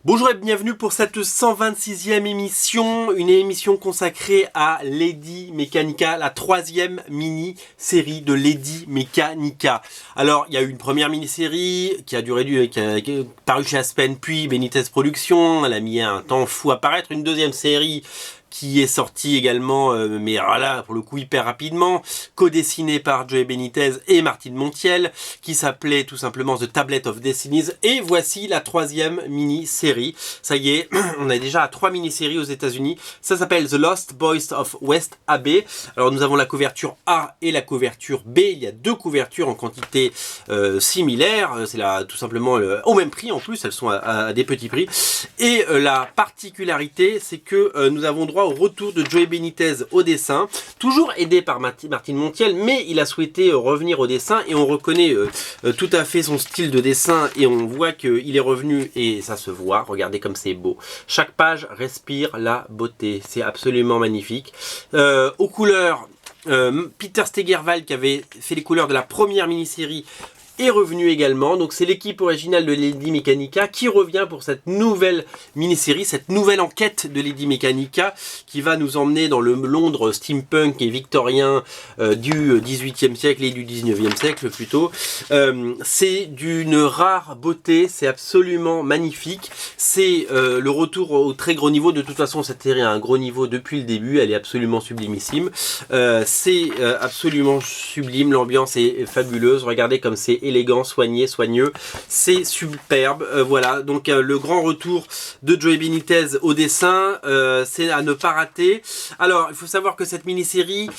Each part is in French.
Bonjour et bienvenue pour cette 126e émission, une émission consacrée à Lady Mechanika, la troisième mini-série de Lady Mechanika. Alors, il y a eu une première mini-série qui a paru chez Aspen, puis Benitez Productions, elle a mis un temps fou à paraître, une deuxième série qui est sortie également, mais voilà, pour le coup hyper rapidement, co-dessinée par Joey Benitez et Martine Montiel, qui s'appelait tout simplement The Tablet of Destinies, et voici la troisième mini-série. Ça y est, on a déjà 3 mini-séries aux États-Unis. Ça s'appelle The Lost Boys of West Abbey. Alors nous avons la couverture A et la couverture B. Il y a deux couvertures en quantité similaire. C'est tout simplement au même prix en plus. Elles sont à des petits prix. Et la particularité, c'est que nous avons droit au retour de Joey Benitez au dessin, toujours aidé par Martine Montiel, mais il a souhaité revenir au dessin et on reconnaît tout à fait son style de dessin et on voit qu'il est revenu et ça se voit. Regardez comme c'est beau. Chaque page respire la beauté. C'est absolument magnifique. Aux couleurs, Peter Stegerwald qui avait fait les couleurs de la première mini-série est revenu également, donc c'est l'équipe originale de Lady Mechanika qui revient pour cette nouvelle mini-série, cette nouvelle enquête de Lady Mechanika qui va nous emmener dans le Londres steampunk et victorien du XVIIIe siècle et du XIXe siècle plutôt. C'est d'une rare beauté, c'est absolument magnifique, c'est le retour au très gros niveau. De toute façon cette série a un gros niveau depuis le début, elle est absolument sublimissime, c'est absolument sublime, l'ambiance est fabuleuse, regardez comme c'est élégant, soigné, soigneux, c'est superbe. Voilà, donc le grand retour de Joey Benitez au dessin, c'est à ne pas rater. Alors, il faut savoir que cette mini-série,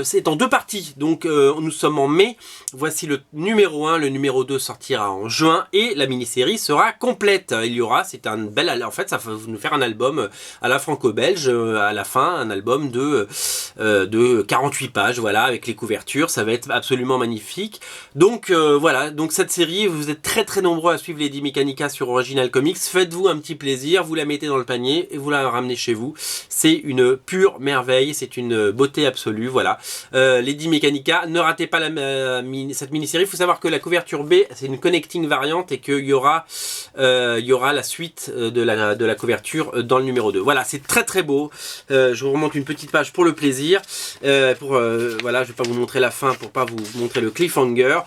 c'est en deux parties, donc nous sommes en mai, voici le numéro 1, le numéro 2 sortira en juin, et la mini-série sera complète. Il y aura, c'est un bel, en fait, ça va nous faire un album à la franco-belge, à la fin, un album de 48 pages, voilà, avec les couvertures, ça va être absolument magnifique. Donc, voilà, donc cette série, vous êtes très nombreux à suivre Lady Mechanika sur Original Comics. Faites-vous un petit plaisir, vous la mettez dans le panier et vous la ramenez chez vous. C'est une pure merveille, c'est une beauté absolue, voilà. Lady Mechanika, ne ratez pas cette mini-série. Il faut savoir que la couverture B, c'est une connecting variante et qu'il y aura la suite de la couverture dans le numéro 2. Voilà, c'est très beau. Je vous remonte une petite page pour le plaisir. Voilà, je vais pas vous montrer la fin pour pas vous montrer le cliffhanger.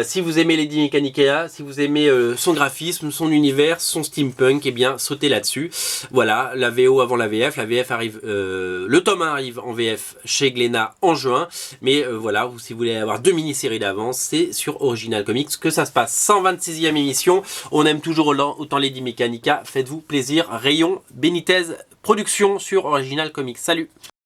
Si vous aimez Lady Mechanika, si vous aimez son graphisme, son univers, son steampunk, eh bien sautez là-dessus. Voilà, la VO avant la VF. La VF arrive, le tome 1 arrive en VF chez Glénat en juin. Mais voilà, si vous voulez avoir 2 mini-séries d'avance, c'est sur Original Comics que ça se passe. 126e émission. On aime toujours autant Lady Mechanika. Faites-vous plaisir. Rayon Benitez Productions sur Original Comics. Salut!